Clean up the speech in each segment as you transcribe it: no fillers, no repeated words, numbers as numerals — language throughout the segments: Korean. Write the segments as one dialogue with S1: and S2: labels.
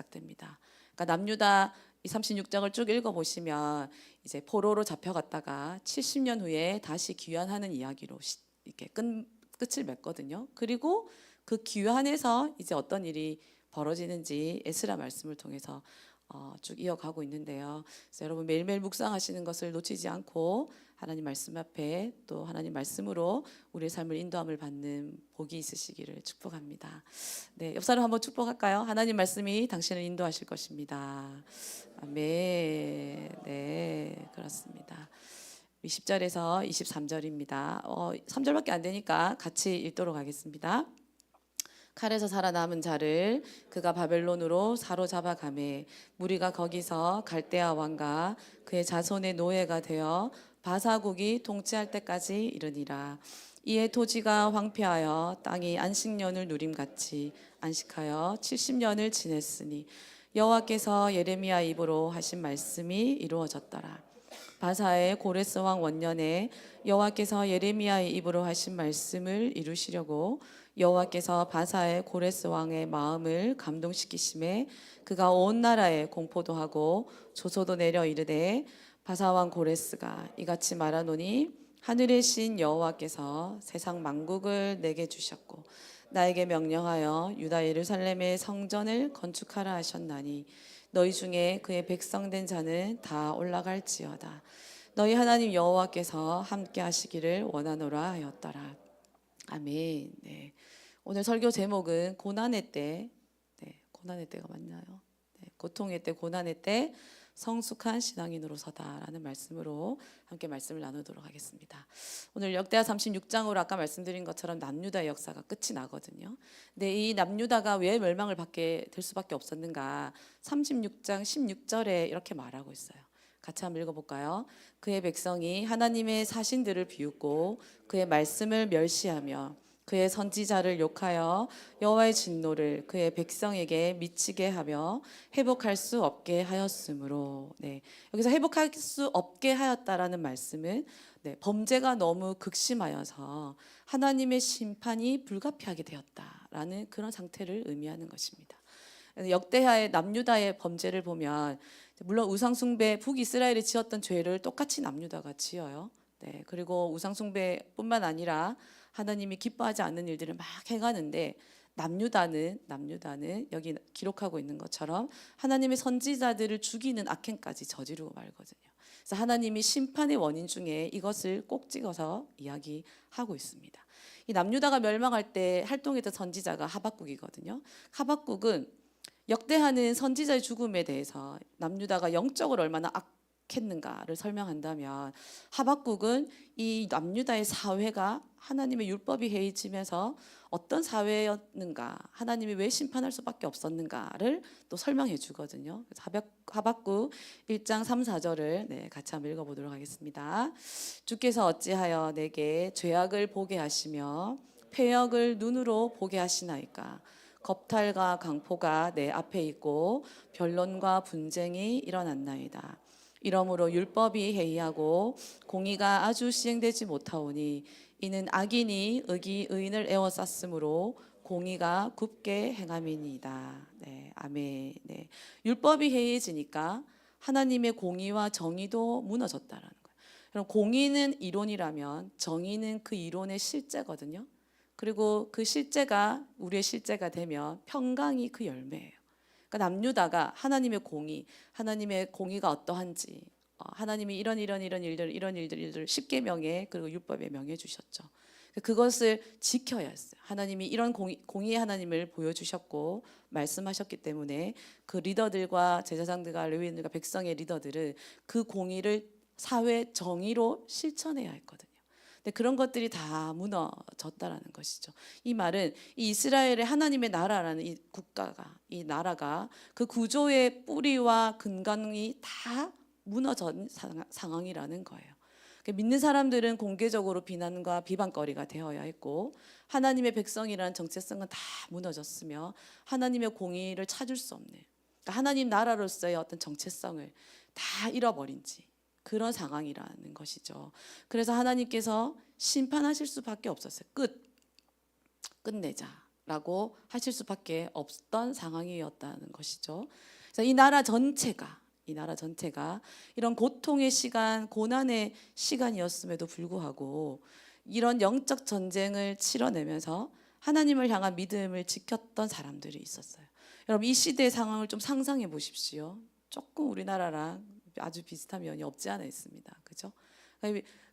S1: 시작됩니다. 그러니까 남유다 이 36장을 쭉 읽어보시면 이제 포로로 잡혀갔다가 70년 후에 다시 귀환하는 이야기로 이렇게 끝을 맺거든요. 그리고 그 귀환에서 이제 어떤 일이 벌어지는지 에스라 말씀을 통해서 쭉 이어가고 있는데요. 그래서 여러분 매일매일 묵상하시는 것을 놓치지 않고 하나님 말씀 앞에 또 하나님 말씀으로 우리의 삶을 인도함을 받는 복이 있으시기를 축복합니다. 네, 옆 사람 한번 축복할까요? 하나님 말씀이 당신을 인도하실 것입니다. 아멘. 네, 그렇습니다. 10절에서 23절입니다. 3절밖에 안 되니까 같이 읽도록 하겠습니다. 칼에서 살아남은 자를 그가 바벨론으로 사로잡아 가매 무리가 거기서 갈대아 왕과 그의 자손의 노예가 되어 바사국이 통치할 때까지 이르니라. 이에 토지가 황폐하여 땅이 안식년을 누림같이 안식하여 70년을 지냈으니 여호와께서 예레미야 입으로 하신 말씀이 이루어졌더라. 바사의 고레스 왕 원년에 여호와께서 예레미야의 입으로 하신 말씀을 이루시려고 여호와께서 바사의 고레스 왕의 마음을 감동시키심에 그가 온 나라에 공포도 하고 조소도 내려 이르되 바사 왕 고레스가 이같이 말하노니 하늘의 신 여호와께서 세상 만국을 내게 주셨고 나에게 명령하여 유다 예루살렘의 성전을 건축하라 하셨나니 너희 중에 그의 백성된 자는 다 올라갈지어다. 너희 하나님 여호와께서 함께 하시기를 원하노라 하였더라. 아멘. 네. 오늘 설교 제목은 고난의 때, 네, 고난의 때가 맞나요? 네, 고통의 때, 고난의 때 성숙한 신앙인으로 서다라는 말씀으로 함께 말씀을 나누도록 하겠습니다. 오늘 역대하 36장으로 아까 말씀드린 것처럼 남유다의 역사가 끝이 나거든요. 근데 이 남유다가 왜 멸망을 받게 될 수밖에 없었는가? 36장 16절에 이렇게 말하고 있어요. 같이 한번 읽어볼까요? 그의 백성이 하나님의 사신들을 비웃고 그의 말씀을 멸시하며 그의 선지자를 욕하여 여호와의 진노를 그의 백성에게 미치게 하며 회복할 수 없게 하였으므로. 네, 여기서 회복할 수 없게 하였다라는 말씀은 범죄가 너무 극심하여서 하나님의 심판이 불가피하게 되었다라는 그런 상태를 의미하는 것입니다. 역대하의 남유다의 범죄를 보면 물론 우상숭배 북이스라엘이 지었던 죄를 똑같이 남유다가 지어요. 네, 그리고 우상숭배뿐만 아니라 하나님이 기뻐하지 않는 일들을 막 행하는데 남유다는 여기 기록하고 있는 것처럼 하나님의 선지자들을 죽이는 악행까지 저지르고 말거든요. 그래서 하나님이 심판의 원인 중에 이것을 꼭 찍어서 이야기하고 있습니다. 이 남유다가 멸망할 때 활동했던 선지자가 하박국이거든요. 하박국은 역대하는 선지자의 죽음에 대해서 남유다가 영적으로 얼마나 악했는가를 설명한다면 하박국은 이 남유다의 사회가 하나님의 율법이 해이지면서 어떤 사회였는가, 하나님이 왜 심판할 수밖에 없었는가를 또 설명해 주거든요. 하박국 1장 3, 4절을 같이 한번 읽어보도록 하겠습니다. 주께서 어찌하여 내게 죄악을 보게 하시며 패역을 눈으로 보게 하시나이까. 겁탈과 강포가 내 앞에 있고 변론과 분쟁이 일어났나이다. 이러므로 율법이 해이하고 공의가 아주 시행되지 못하오니 이는 악인이 의인을 에워쌌으므로 공의가 굽게 행함이니이다. 네, 아멘. 네. 율법이 해이해지니까 하나님의 공의와 정의도 무너졌다라는 거예요. 그럼 공의는 이론이라면 정의는 그 이론의 실제거든요. 그리고 그 실제가 우리의 실제가 되면 평강이 그 열매예요. 그러니까 남유다가 하나님의 공의가 어떠한지, 하나님이 이런 일들을 십계명에 그리고 율법에 명해 주셨죠. 그것을 지켜야 했어요. 하나님이 이런 공의의 하나님을 보여주셨고 말씀하셨기 때문에 그 리더들과 제사장들과 레위인들과 백성의 리더들은 그 공의를 사회 정의로 실천해야 했거든요. 근데 그런 것들이 다 무너졌다라는 것이죠. 이 말은 이 이스라엘의 하나님의 나라라는 이 국가가, 이 나라가 그 구조의 뿌리와 근간이 다 무너진 상황이라는 거예요. 믿는 사람들은 공개적으로 비난과 비방거리가 되어야 했고 하나님의 백성이라는 정체성은 다 무너졌으며 하나님의 공의를 찾을 수 없는, 그러니까 하나님 나라로서의 어떤 정체성을 다 잃어버린 지 그런 상황이라는 것이죠. 그래서 하나님께서 심판하실 수밖에 없었어요. 끝내자. 라고 하실 수밖에 없던 상황이었다는 것이죠. 그래서 이 나라 전체가 이런 고통의 시간, 고난의 시간이었음에도 불구하고 이런 영적 전쟁을 치러내면서 하나님을 향한 믿음을 지켰던 사람들이 있었어요. 여러분, 이 시대의 상황을 좀 상상해 보십시오. 조금 우리나라랑 아주 비슷한 면이 없지 않아 있습니다. 그죠?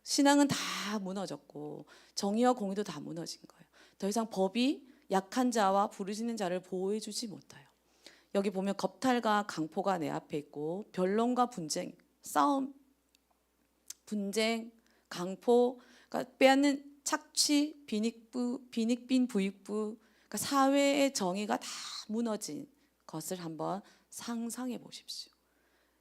S1: 신앙은 다 무너졌고 정의와 공의도 다 무너진 거예요. 더 이상 법이 약한 자와 부르짖는 자를 보호해 주지 못해요. 여기 보면 겁탈과 강포가 내 앞에 있고 변론과 분쟁, 싸움, 분쟁, 강포, 그러니까 빼앗는 착취, 빈익빈 부익부, 그러니까 사회의 정의가 다 무너진 것을 한번 상상해 보십시오.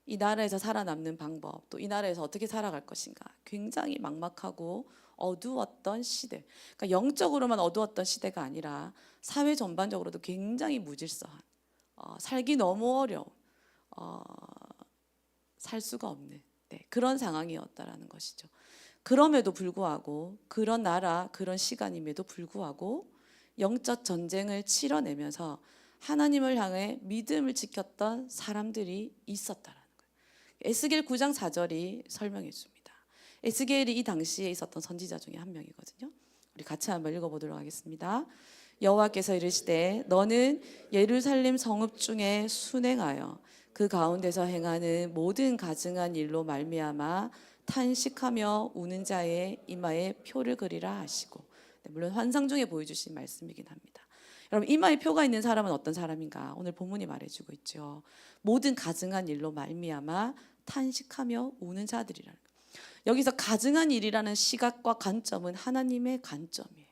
S1: 이 나라에서 살아남는 방법, 또 이 나라에서 어떻게 살아갈 것인가, 굉장히 막막하고 어두웠던 시대. 그러니까 영적으로만 어두웠던 시대가 아니라 사회 전반적으로도 굉장히 무질서한, 살기 너무 어려운, 살 수가 없는 그런 상황이었다라는 것이죠. 그럼에도 불구하고 그런 나라, 그런 시간임에도 불구하고 영적 전쟁을 치러내면서 하나님을 향해 믿음을 지켰던 사람들이 있었다라는 거예요. 에스겔 9장 4절이 설명해 줍니다. 에스겔이 이 당시에 있었던 선지자 중에 한 명이거든요. 우리 같이 한번 읽어보도록 하겠습니다. 여호와께서 이르시되 너는 예루살렘 성읍 중에 순행하여 그 가운데서 행하는 모든 가증한 일로 말미암아 탄식하며 우는 자의 이마에 표를 그리라 하시고, 물론 환상 중에 보여주신 말씀이긴 합니다. 여러분, 이마에 표가 있는 사람은 어떤 사람인가? 오늘 본문이 말해주고 있죠. 모든 가증한 일로 말미암아 탄식하며 우는 자들이라는 거예요. 여기서 가증한 일이라는 시각과 관점은 하나님의 관점이에요.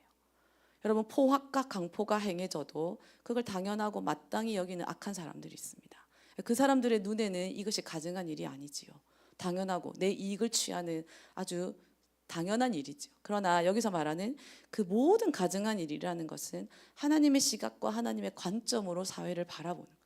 S1: 여러분, 포악과 강포가 행해져도 그걸 당연하고 마땅히 여기는 악한 사람들이 있습니다. 그 사람들의 눈에는 이것이 가증한 일이 아니지요. 당연하고 내 이익을 취하는 아주 당연한 일이죠. 그러나 여기서 말하는 그 모든 가증한 일이라는 것은 하나님의 시각과 하나님의 관점으로 사회를 바라보는 거예요.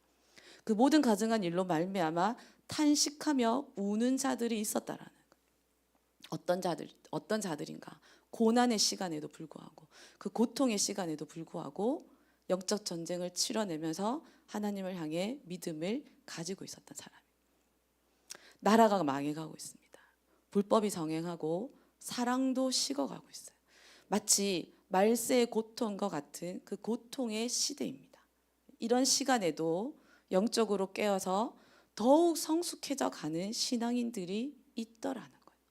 S1: 그 모든 가증한 일로 말미암아 탄식하며 우는 자들이 있었다라는 거예요. 어떤 자들인가? 고난의 시간에도 불구하고, 그 고통의 시간에도 불구하고 영적 전쟁을 치러내면서 하나님을 향해 믿음을 가지고 있었던 사람. 나라가 망해가고 있습니다. 불법이 성행하고 사랑도 식어가고 있어요. 마치 말세의 고통과 같은 그 고통의 시대입니다. 이런 시간에도 영적으로 깨어서 더욱 성숙해져 가는 신앙인들이 있더라는 거예요.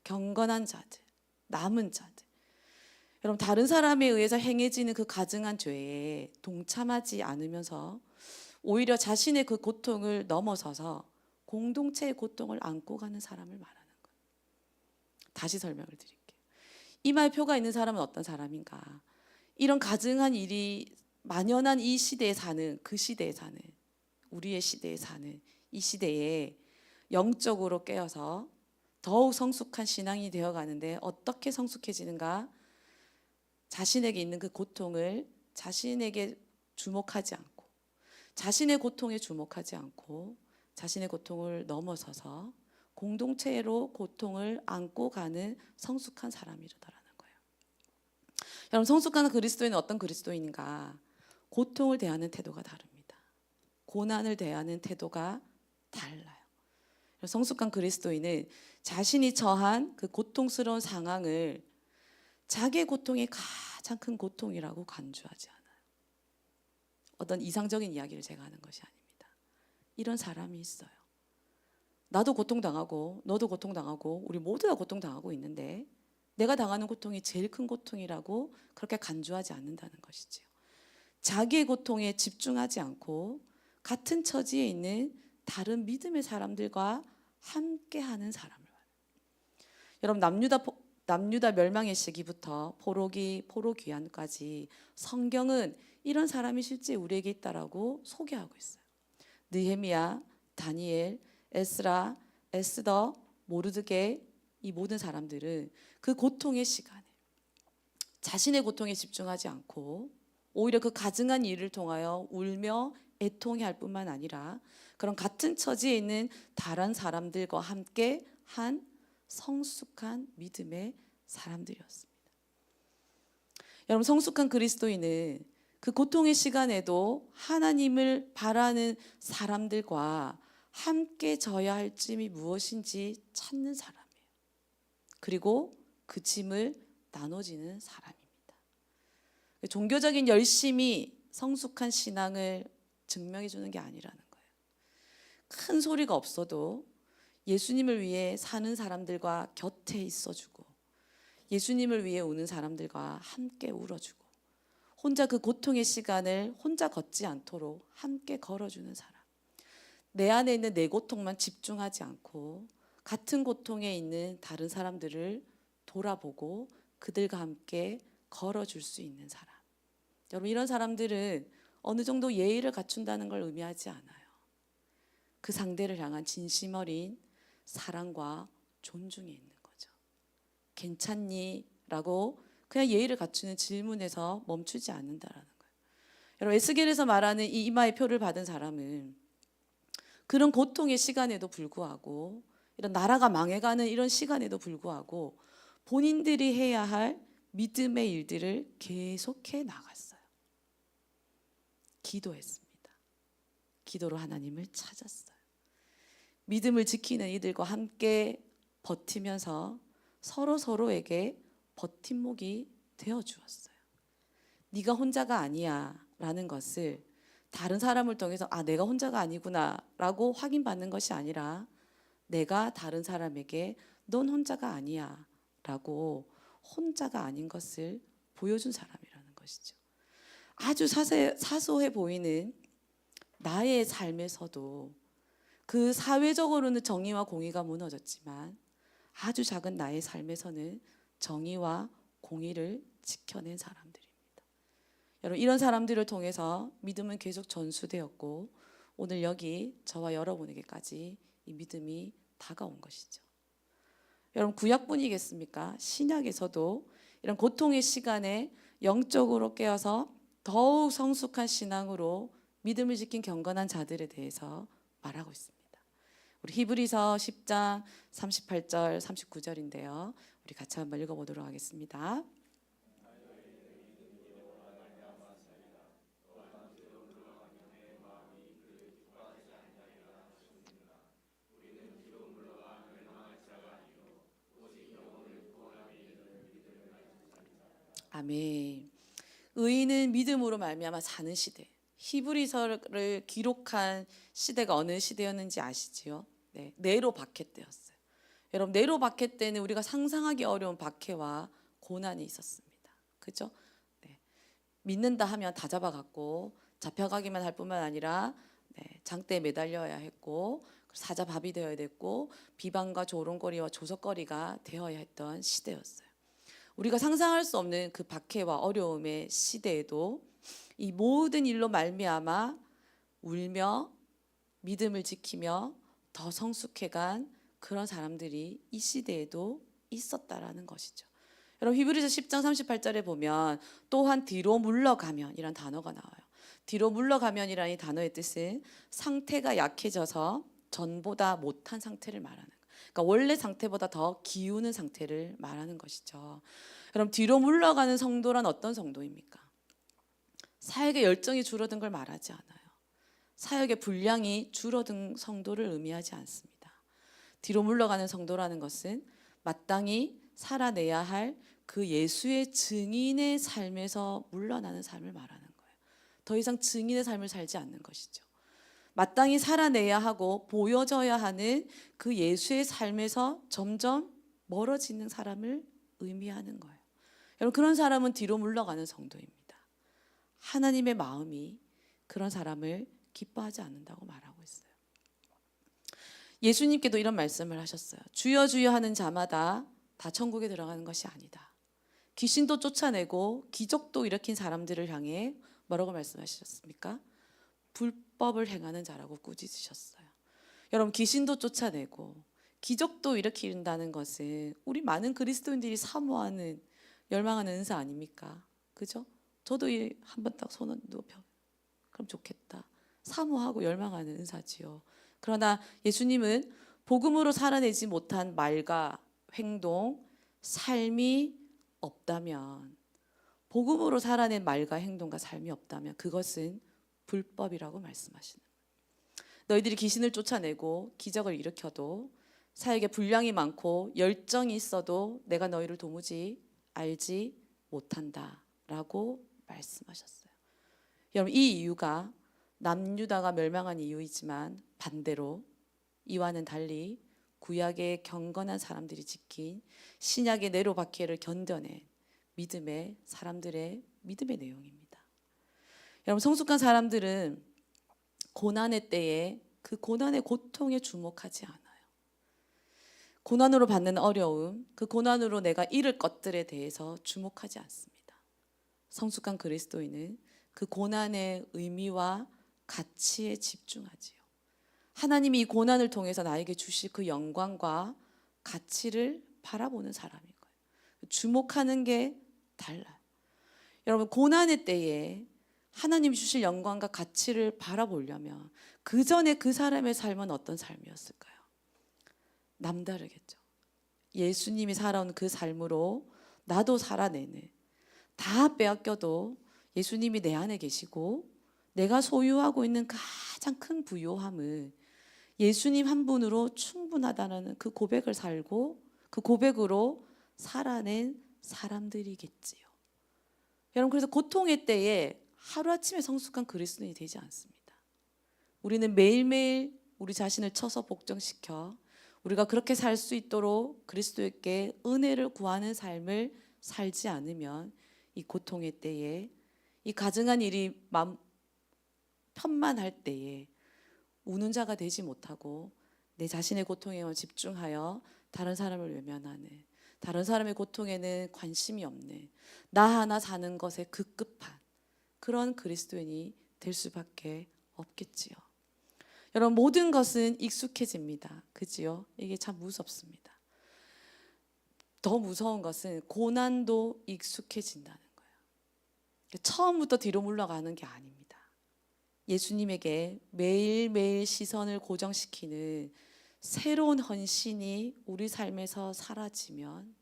S1: 경건한 자들, 남은 자들. 여러분, 다른 사람에 의해서 행해지는 그 가증한 죄에 동참하지 않으면서 오히려 자신의 그 고통을 넘어서서 공동체의 고통을 안고 가는 사람을 말하는 거예요. 다시 설명을 드릴게요. 이마에 표가 있는 사람은 어떤 사람인가? 이런 가증한 일이 만연한 이 시대에 사는, 그 시대에 사는, 우리의 시대에 사는 이 시대에 영적으로 깨어서 더욱 성숙한 신앙이 되어가는데 어떻게 성숙해지는가? 자신에게 있는 그 고통을 자신에게 주목하지 않고, 자신의 고통에 주목하지 않고 자신의 고통을 넘어서서 공동체로 고통을 안고 가는 성숙한 사람이라는 거예요. 여러분, 성숙한 그리스도인은 어떤 그리스도인인가? 고통을 대하는 태도가 다릅니다. 고난을 대하는 태도가 달라요. 성숙한 그리스도인은 자신이 처한 그 고통스러운 상황을 자기의 고통이 가장 큰 고통이라고 간주하지 않아요. 어떤 이상적인 이야기를 제가 하는 것이 아닙니다. 이런 사람이 있어요. 나도 고통당하고 너도 고통당하고 우리 모두 다 고통당하고 있는데 내가 당하는 고통이 제일 큰 고통이라고 그렇게 간주하지 않는다는 것이지요. 자기의 고통에 집중하지 않고 같은 처지에 있는 다른 믿음의 사람들과 함께하는 사람을 말해요. 여러분, 남유다 멸망의 시기부터 포로 귀환까지 성경은 이런 사람이 실제 우리에게 있다라고 소개하고 있어요. 느헤미야, 다니엘, 에스라, 에스더, 모르드게, 이 모든 사람들은 그 고통의 시간에 자신의 고통에 집중하지 않고 오히려 그 가증한 일을 통하여 울며 애통해할 뿐만 아니라 그런 같은 처지에 있는 다른 사람들과 함께 한 성숙한 믿음의 사람들이었습니다. 여러분, 성숙한 그리스도인은 그 고통의 시간에도 하나님을 바라는 사람들과 함께 져야 할 짐이 무엇인지 찾는 사람이에요. 그리고 그 짐을 나눠지는 사람입니다. 종교적인 열심이 성숙한 신앙을 증명해 주는 게 아니라는 거예요. 큰 소리가 없어도 예수님을 위해 사는 사람들과 곁에 있어주고, 예수님을 위해 우는 사람들과 함께 울어주고, 혼자 그 고통의 시간을 혼자 걷지 않도록 함께 걸어주는 사람. 내 안에 있는 내 고통만 집중하지 않고 같은 고통에 있는 다른 사람들을 돌아보고 그들과 함께 걸어줄 수 있는 사람. 여러분, 이런 사람들은 어느 정도 예의를 갖춘다는 걸 의미하지 않아요. 그 상대를 향한 진심 어린 사랑과 존중이 있는 거죠. 괜찮니? 라고 그냥 예의를 갖추는 질문에서 멈추지 않는다라는 거예요. 여러분, 에스겔에서 말하는 이 이마의 표를 받은 사람은 그런 고통의 시간에도 불구하고, 이런 나라가 망해가는 이런 시간에도 불구하고 본인들이 해야 할 믿음의 일들을 계속해 나갔어요. 기도했습니다. 기도로 하나님을 찾았어요. 믿음을 지키는 이들과 함께 버티면서 서로에게 버팀목이 되어 주었어요. 네가 혼자가 아니야 라는 것을 다른 사람을 통해서 내가 혼자가 아니구나 라고 확인받는 것이 아니라, 내가 다른 사람에게 넌 혼자가 아니야 라고 혼자가 아닌 것을 보여준 사람이라는 것이죠. 아주 사소해 보이는 나의 삶에서도 그 사회적으로는 정의와 공의가 무너졌지만 아주 작은 나의 삶에서는 정의와 공의를 지켜낸 사람들입니다. 여러분, 이런 사람들을 통해서 믿음은 계속 전수되었고 오늘 여기 저와 여러분에게까지 이 믿음이 다가온 것이죠. 여러분, 구약뿐이겠습니까? 신약에서도 이런 고통의 시간에 영적으로 깨어서 더욱 성숙한 신앙으로 믿음을 지킨 경건한 자들에 대해서 말하고 있습니다. 우리 히브리서 10장 38절 39절인데요. 우리 같이 한번 읽어보도록 하겠습니다. 아멘. 의인은 믿음으로 말미암아 사는 시대. 히브리서를 기록한 시대가 어느 시대였는지 아시지요? 네, 네로 박해 때였어요. 여러분, 네로 박해 때는 우리가 상상하기 어려운 박해와 고난이 있었습니다. 그죠? 네, 믿는다 하면 다 잡아갔고 잡혀가기만 할 뿐만 아니라 장대에 매달려야 했고 사자밥이 되어야 됐고 비방과 조롱거리와 조석거리가 되어야 했던 시대였어요. 우리가 상상할 수 없는 그 박해와 어려움의 시대에도 이 모든 일로 말미암아 울며 믿음을 지키며 더 성숙해간 그런 사람들이 이 시대에도 있었다라는 것이죠. 여러분, 히브리서 10장 38절에 보면 또한 뒤로 물러가면 이란 단어가 나와요. 뒤로 물러가면이라는 이 단어의 뜻은 상태가 약해져서 전보다 못한 상태를 말하는 거예요. 그러니까 원래 상태보다 더 기우는 상태를 말하는 것이죠. 그럼 뒤로 물러가는 성도란 어떤 성도입니까? 사역의 열정이 줄어든 걸 말하지 않아요. 사역의 분량이 줄어든 성도를 의미하지 않습니다. 뒤로 물러가는 성도라는 것은 마땅히 살아내야 할 그 예수의 증인의 삶에서 물러나는 삶을 말하는 거예요. 더 이상 증인의 삶을 살지 않는 것이죠. 마땅히 살아내야 하고 보여져야 하는 그 예수의 삶에서 점점 멀어지는 사람을 의미하는 거예요. 여러분, 그런 사람은 뒤로 물러가는 성도입니다. 하나님의 마음이 그런 사람을 기뻐하지 않는다고 말하고 있어요. 예수님께도 이런 말씀을 하셨어요. 주여 주여 하는 자마다 다 천국에 들어가는 것이 아니다. 귀신도 쫓아내고 기적도 일으킨 사람들을 향해 뭐라고 말씀하셨습니까? 불법을 행하는 자라고 꾸짖으셨어요. 여러분, 귀신도 쫓아내고 기적도 일으킨다는 것은 우리 많은 그리스도인들이 사모하는 열망하는 은사 아닙니까? 그죠? 저도 한번 딱 손을 높여 그럼 좋겠다. 사모하고 열망하는 은사지요. 그러나 예수님은 복음으로 살아내지 못한 말과 행동, 삶이 없다면 복음으로 살아낸 말과 행동과 삶이 없다면 그것은 불법이라고 말씀하시는 거예요. 너희들이 귀신을 쫓아내고 기적을 일으켜도 사역에 분량이 많고 열정이 있어도 내가 너희를 도무지 알지 못한다라고 말씀하셨어요. 여러분, 이 이유가 남유다가 멸망한 이유이지만 반대로 이와는 달리 구약의 경건한 사람들이 지킨 신약의 네로박해를 견뎌낸 믿음의 사람들의 믿음의 내용입니다. 여러분, 성숙한 사람들은 고난의 때에 그 고난의 고통에 주목하지 않아요. 고난으로 받는 어려움, 그 고난으로 내가 잃을 것들에 대해서 주목하지 않습니다. 성숙한 그리스도인은 그 고난의 의미와 가치에 집중하지요. 하나님이 이 고난을 통해서 나에게 주실 그 영광과 가치를 바라보는 사람인 거예요. 주목하는 게 달라요. 여러분, 고난의 때에 하나님이 주실 영광과 가치를 바라보려면 그 전에 그 사람의 삶은 어떤 삶이었을까요? 남다르겠죠. 예수님이 살아온 그 삶으로 나도 살아내는, 다 빼앗겨도 예수님이 내 안에 계시고 내가 소유하고 있는 가장 큰 부요함은 예수님 한 분으로 충분하다는 그 고백을 살고 그 고백으로 살아낸 사람들이겠지요. 여러분, 그래서 고통의 때에 하루아침에 성숙한 그리스도인이 되지 않습니다. 우리는 매일매일 우리 자신을 쳐서 복종시켜 우리가 그렇게 살 수 있도록 그리스도께 은혜를 구하는 삶을 살지 않으면 이 고통의 때에, 이 가증한 일이 편만할 때에 우는 자가 되지 못하고 내 자신의 고통에만 집중하여 다른 사람을 외면하는, 다른 사람의 고통에는 관심이 없는, 나 하나 사는 것에 급급한 그런 그리스도인이 될 수밖에 없겠지요. 여러분, 모든 것은 익숙해집니다. 그지요? 이게 참 무섭습니다. 더 무서운 것은 고난도 익숙해진다는 거예요. 처음부터 뒤로 물러가는 게 아닙니다. 예수님에게 매일매일 시선을 고정시키는 새로운 헌신이 우리 삶에서 사라지면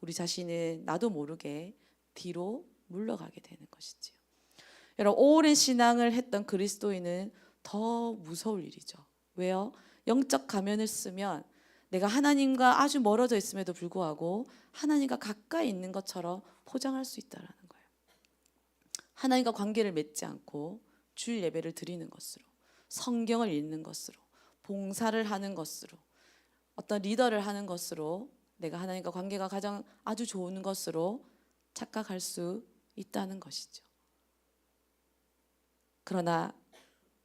S1: 우리 자신은 나도 모르게 뒤로 물러가게 되는 것이지요. 여러분, 오랜 신앙을 했던 그리스도인은 더 무서울 일이죠. 왜요? 영적 가면을 쓰면 내가 하나님과 아주 멀어져 있음에도 불구하고 하나님과 가까이 있는 것처럼 포장할 수 있다는 거예요. 하나님과 관계를 맺지 않고 주일 예배를 드리는 것으로, 성경을 읽는 것으로, 봉사를 하는 것으로, 어떤 리더를 하는 것으로 내가 하나님과 관계가 가장 아주 좋은 것으로 착각할 수 있다는 것이죠. 그러나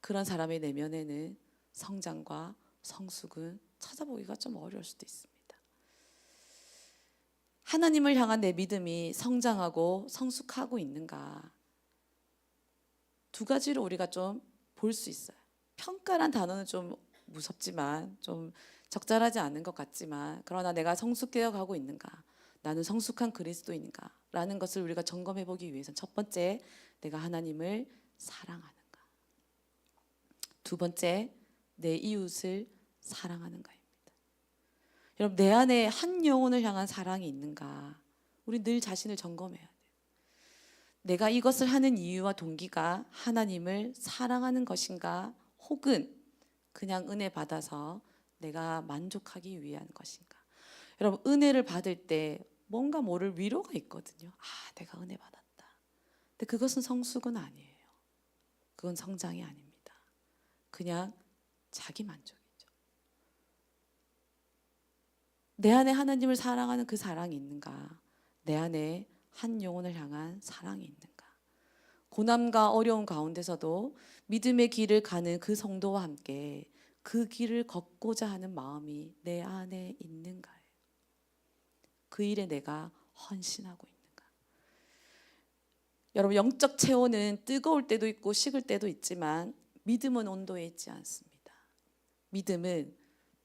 S1: 그런 사람의 내면에는 성장과 성숙은 찾아보기가 좀 어려울 수도 있습니다. 하나님을 향한 내 믿음이 성장하고 성숙하고 있는가? 두 가지로 우리가 좀 볼 수 있어요. 평가란 단어는 좀 무섭지만, 좀 적절하지 않은 것 같지만, 그러나 내가 성숙되어 가고 있는가? 나는 성숙한 그리스도인인가? 라는 것을 우리가 점검해 보기 위해서는 첫 번째, 내가 하나님을 사랑하는가? 두 번째, 내 이웃을 사랑하는가입니다. 여러분, 내 안에 한 영혼을 향한 사랑이 있는가? 우리 늘 자신을 점검해야 돼요. 내가 이것을 하는 이유와 동기가 하나님을 사랑하는 것인가? 혹은 그냥 은혜 받아서 내가 만족하기 위한 것인가? 여러분, 은혜를 받을 때 뭔가 모를 위로가 있거든요. 아, 내가 은혜 받았다. 근데 그것은 성숙은 아니에요. 그건 성장이 아닙니다. 그냥 자기 만족이죠. 내 안에 하나님을 사랑하는 그 사랑이 있는가? 내 안에 한 영혼을 향한 사랑이 있는가? 고난과 어려운 가운데서도 믿음의 길을 가는 그 성도와 함께 그 길을 걷고자 하는 마음이 내 안에 있는가요? 그 일에 내가 헌신하고 있는가? 여러분, 영적 체온은 뜨거울 때도 있고 식을 때도 있지만 믿음은 온도에 있지 않습니다. 믿음은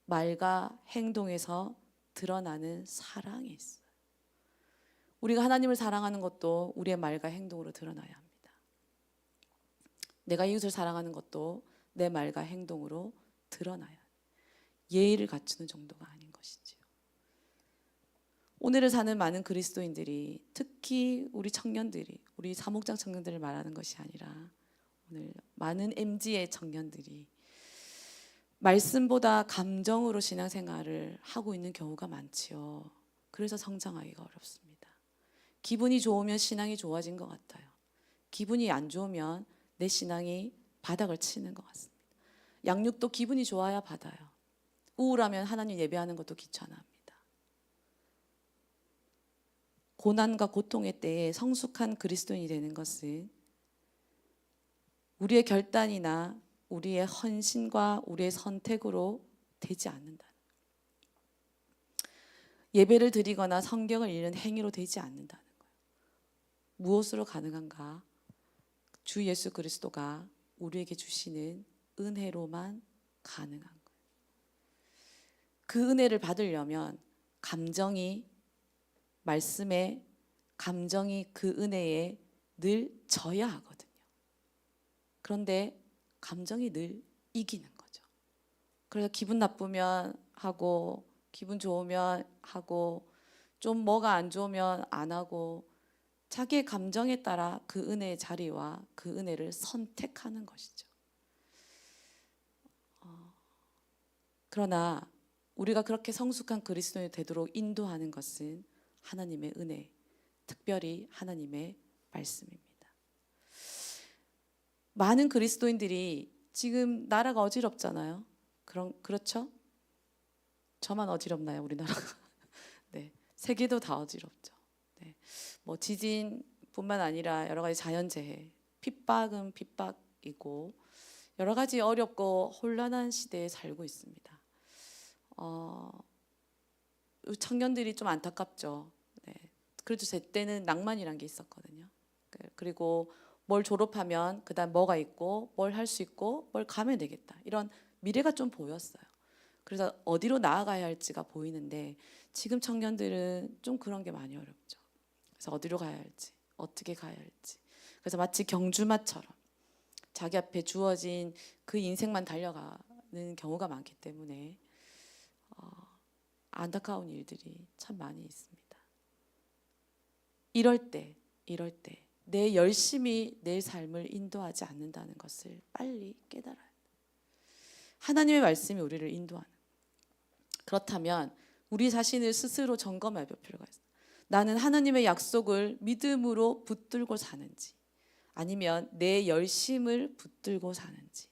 S1: 말과 행동에서 드러나는 사랑이 있어요. 우리가 하나님을 사랑하는 것도 우리의 말과 행동으로 드러나야 합니다. 내가 이웃을 사랑하는 것도 내 말과 행동으로 드러나야 해요. 예의를 갖추는 정도가 아닌 것이지요. 오늘을 사는 많은 그리스도인들이, 특히 우리 청년들이, 우리 사목장 청년들을 말하는 것이 아니라 오늘 많은 MZ의 청년들이 말씀보다 감정으로 신앙생활을 하고 있는 경우가 많지요. 그래서 성장하기가 어렵습니다. 기분이 좋으면 신앙이 좋아진 것 같아요. 기분이 안 좋으면 내 신앙이 바닥을 치는 것 같습니다. 양육도 기분이 좋아야 받아요. 우울하면 하나님 예배하는 것도 귀찮아합니다. 고난과 고통의 때에 성숙한 그리스도인이 되는 것은 우리의 결단이나 우리의 헌신과 우리의 선택으로 되지 않는다. 예배를 드리거나 성경을 읽는 행위로 되지 않는다는 거예요. 무엇으로 가능한가? 주 예수 그리스도가 우리에게 주시는 은혜로만 가능한 거예요. 그 은혜를 받으려면 감정이 말씀에, 감정이 그 은혜에 늘 져야 하거든요. 그런데 감정이 늘 이기는 거죠. 그래서 기분 나쁘면 하고, 기분 좋으면 하고, 좀 뭐가 안 좋으면 안 하고, 자기의 감정에 따라 그 은혜의 자리와 그 은혜를 선택하는 것이죠. 그러나 우리가 그렇게 성숙한 그리스도인이 되도록 인도하는 것은 하나님의 은혜, 특별히 하나님의 말씀입니다. 많은 그리스도인들이 지금 나라가 어지럽잖아요. 그렇죠? 저만 어지럽나요, 우리나라가? 네, 세계도 다 어지럽죠. 네, 뭐 지진뿐만 아니라 여러 가지 자연재해, 핍박은 핍박이고 여러 가지 어렵고 혼란한 시대에 살고 있습니다. 청년들이 좀 안타깝죠. 네, 그래도 제 때는 낭만이란 게 있었거든요. 그리고 뭘 졸업하면 그다음 뭐가 있고 뭘 할 수 있고 뭘 가면 되겠다. 이런 미래가 좀 보였어요. 그래서 어디로 나아가야 할지가 보이는데 지금 청년들은 좀 그런 게 많이 어렵죠. 그래서 어디로 가야 할지, 어떻게 가야 할지. 그래서 마치 경주마처럼 자기 앞에 주어진 그 인생만 달려가는 경우가 많기 때문에 안타까운 일들이 참 많이 있습니다. 이럴 때 내 열심이 내 삶을 인도하지 않는다는 것을 빨리 깨달아야 돼요. 하나님의 말씀이 우리를 인도하는. 그렇다면 우리 자신을 스스로 점검해 볼 필요가 있어요. 나는 하나님의 약속을 믿음으로 붙들고 사는지, 아니면 내 열심을 붙들고 사는지,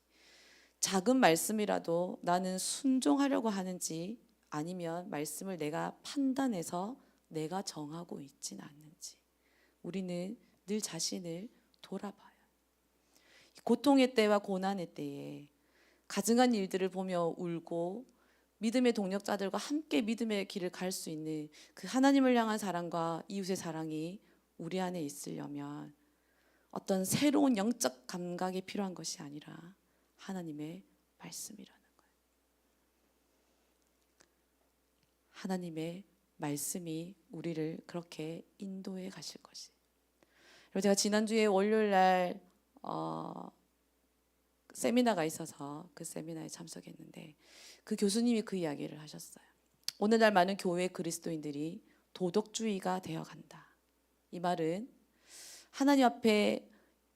S1: 작은 말씀이라도 나는 순종하려고 하는지, 아니면 말씀을 내가 판단해서 내가 정하고 있진 않는지, 우리는 늘 자신을 돌아봐요. 고통의 때와 고난의 때에 가증한 일들을 보며 울고 믿음의 동력자들과 함께 믿음의 길을 갈 수 있는 그 하나님을 향한 사랑과 이웃의 사랑이 우리 안에 있으려면 어떤 새로운 영적 감각이 필요한 것이 아니라 하나님의 말씀이라는 거예요. 하나님의 말씀이 우리를 그렇게 인도해 가실 것이. 그리고 제가 지난주에 월요일 날 세미나가 있어서 그 세미나에 참석했는데 그 교수님이 그 이야기를 하셨어요. 오늘날 많은 교회 그리스도인들이 도덕주의가 되어간다. 이 말은 하나님 앞에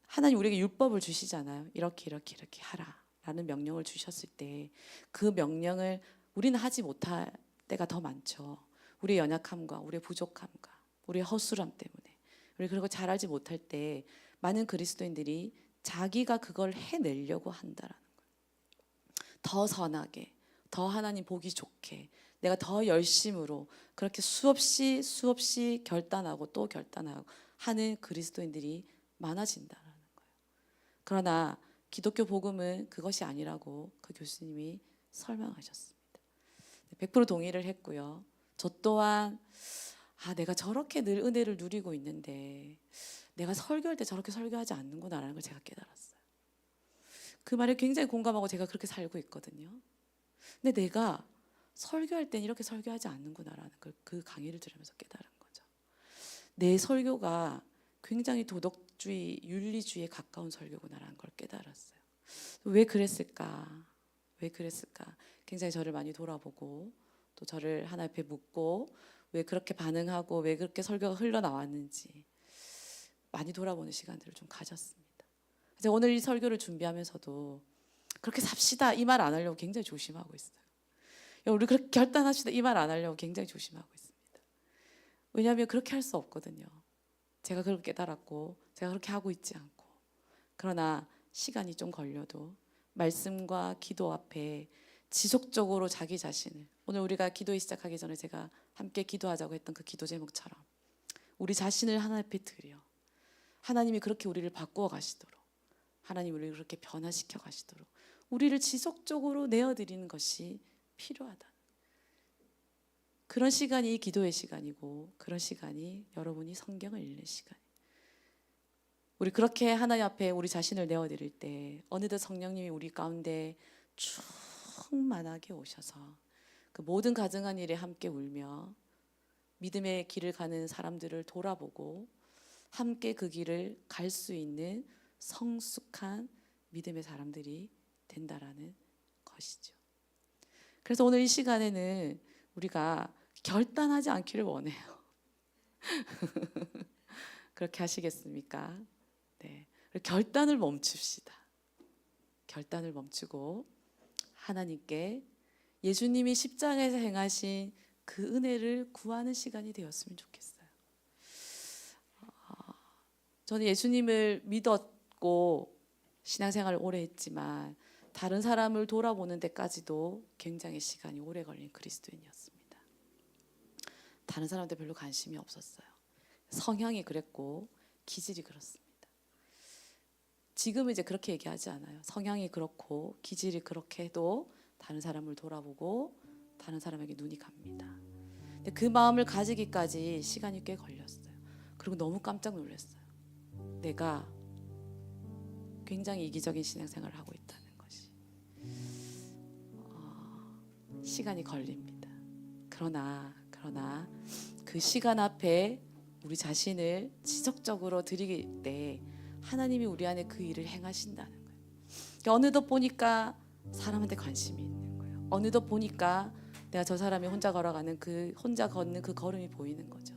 S1: 하나님 우리에게 율법을 주시잖아요. 이렇게 하라 라는 명령을 주셨을 때 그 명령을 우리는 하지 못할 때가 더 많죠. 우리의 연약함과 우리의 부족함과 우리의 허술함 때문에 우리 그리고 잘 알지 못할 때 많은 그리스도인들이 자기가 그걸 해내려고 한다라는 거예요. 더 선하게, 더 하나님 보기 좋게, 내가 더 열심으로 그렇게 수없이 결단하고 또 결단하고 하는 그리스도인들이 많아진다라는 거예요. 그러나 기독교 복음은 그것이 아니라고 그 교수님이 설명하셨습니다. 100% 동의를 했고요. 저 또한 내가 저렇게 늘 은혜를 누리고 있는데 내가 설교할 때 저렇게 설교하지 않는구나라는 걸 제가 깨달았어요. 그 말에 굉장히 공감하고 제가 그렇게 살고 있거든요. 근데 내가 설교할 땐 이렇게 설교하지 않는구나라는 걸 그 강의를 들으면서 깨달은 거죠. 내 설교가 굉장히 도덕주의, 윤리주의에 가까운 설교구나라는 걸 깨달았어요. 왜 그랬을까? 굉장히 저를 많이 돌아보고 또 저를 하나 옆에 묻고 왜 그렇게 반응하고 왜 그렇게 설교가 흘러나왔는지 많이 돌아보는 시간들을 좀 가졌습니다. 그래서 오늘 이 설교를 준비하면서도 그렇게 삽시다 이 말 안 하려고 굉장히 조심하고 있어요. 우리 그렇게 결단합시다 이 말 안 하려고 굉장히 조심하고 있습니다. 왜냐하면 그렇게 할 수 없거든요. 제가 그렇게 깨달았고 제가 그렇게 하고 있지 않고. 그러나 시간이 좀 걸려도 말씀과 기도 앞에 지속적으로 자기 자신을, 오늘 우리가 기도에 시작하기 전에 제가 함께 기도하자고 했던 그 기도 제목처럼 우리 자신을 하나님 앞에 드려 하나님이 그렇게 우리를 바꾸어 가시도록, 하나님이 우리를 그렇게 변화시켜 가시도록 우리를 지속적으로 내어드리는 것이 필요하다. 그런 시간이 기도의 시간이고, 그런 시간이 여러분이 성경을 읽는 시간. 우리 그렇게 하나님 앞에 우리 자신을 내어드릴 때 어느덧 성령님이 우리 가운데 충만하게 오셔서 그 모든 가증한 일에 함께 울며 믿음의 길을 가는 사람들을 돌아보고 함께 그 길을 갈 수 있는 성숙한 믿음의 사람들이 된다라는 것이죠. 그래서 오늘 이 시간에는 우리가 결단하지 않기를 원해요. 그렇게 하시겠습니까? 네, 결단을 멈춥시다. 결단을 멈추고 하나님께 예수님이 십자가에서 행하신 그 은혜를 구하는 시간이 되었으면 좋겠어요. 저는 예수님을 믿었고 신앙생활을 오래 했지만 다른 사람을 돌아보는 데까지도 굉장히 시간이 오래 걸린 그리스도인이었습니다. 다른 사람한테 별로 관심이 없었어요. 성향이 그랬고 기질이 그렇습니다. 지금은 이제 그렇게 얘기하지 않아요. 성향이 그렇고 기질이 그렇게 해도 다른 사람을 돌아보고 다른 사람에게 눈이 갑니다. 근데 그 마음을 가지기까지 시간이 꽤 걸렸어요. 그리고 너무 깜짝 놀랐어요. 내가 굉장히 이기적인 신앙생활을 하고 있다는 것이. 시간이 걸립니다. 그러나 그 시간 앞에 우리 자신을 지속적으로 드리길 때 하나님이 우리 안에 그 일을 행하신다는 거예요. 어느덧 보니까 사람한테 관심이 있는 거예요. 어느덧 보니까 내가 저 사람이 혼자 걸어가는 혼자 걷는 그 걸음이 보이는 거죠.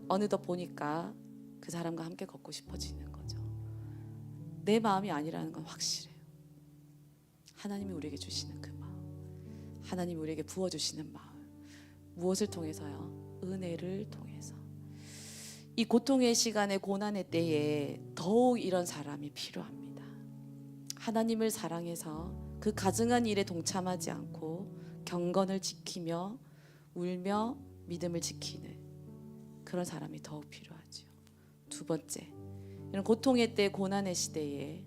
S1: 어느덧 보니까 그 사람과 함께 걷고 싶어지는 거죠. 내 마음이 아니라는 건 확실해요. 하나님이 우리에게 주시는 그 마음, 하나님이 우리에게 부어주시는 마음. 무엇을 통해서요? 은혜를 통해서. 이 고통의 시간에, 고난의 때에 더욱 이런 사람이 필요합니다. 하나님을 사랑해서 그 가증한 일에 동참하지 않고 경건을 지키며 울며 믿음을 지키는 그런 사람이 더욱 필요하죠. 두 번째, 이런 고통의 때, 고난의 시대에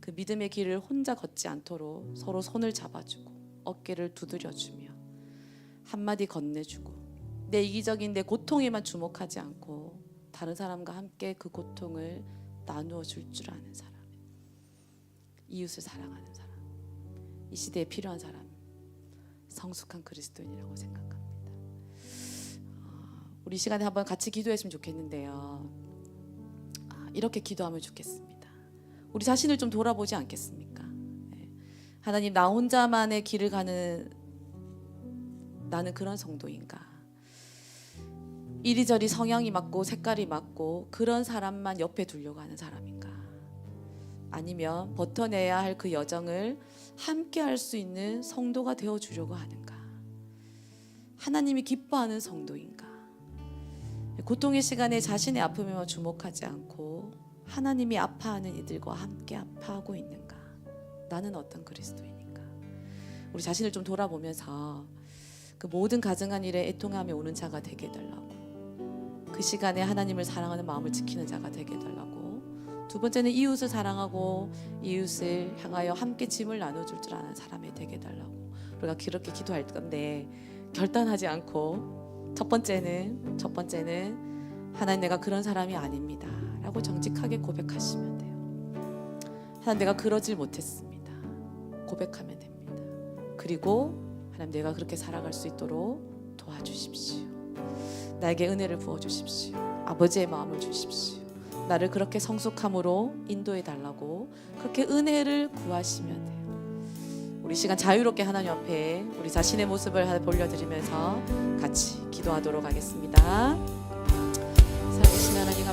S1: 그 믿음의 길을 혼자 걷지 않도록 서로 손을 잡아주고 어깨를 두드려주며 한마디 건네주고 내 이기적인 내 고통에만 주목하지 않고 다른 사람과 함께 그 고통을 나누어 줄 줄 아는 사람, 이웃을 사랑하는 사람, 이 시대에 필요한 사람, 성숙한 그리스도인이라고 생각합니다. 우리 이 시간에 한번 같이 기도했으면 좋겠는데요. 이렇게 기도하면 좋겠습니다. 우리 자신을 좀 돌아보지 않겠습니까? 하나님, 나 혼자만의 길을 가는 나는 그런 성도인가? 이리저리 성향이 맞고 색깔이 맞고 그런 사람만 옆에 두려고 하는 사람인가? 아니면 버텨내야 할 그 여정을 함께 할 수 있는 성도가 되어주려고 하는가? 하나님이 기뻐하는 성도인가? 고통의 시간에 자신의 아픔에만 주목하지 않고 하나님이 아파하는 이들과 함께 아파하고 있는가? 나는 어떤 그리스도인인가? 우리 자신을 좀 돌아보면서 그 모든 가증한 일에 애통함에 오는 자가 되게 해달라고, 그 시간에 하나님을 사랑하는 마음을 지키는 자가 되게 해달라고, 두 번째는 이웃을 사랑하고 이웃을 향하여 함께 짐을 나눠줄 줄 아는 사람이 되게 해달라고 우리가 그렇게 기도할 건데, 결단하지 않고 첫 번째는 하나님, 내가 그런 사람이 아닙니다 라고 정직하게 고백하시면 돼요. 하나님, 내가 그러질 못했습니다. 고백하면 됩니다. 그리고 하나님, 내가 그렇게 살아갈 수 있도록 도와주십시오. 나에게 은혜를 부어주십시오. 아버지의 마음을 주십시오. 나를 그렇게 성숙함으로 인도해 달라고 그렇게 은혜를 구하시면 돼요. 우리 시간 자유롭게 하나님 앞에 우리 자신의 모습을 돌려드리면서 같이 기도하도록 하겠습니다. 살아계신 하나님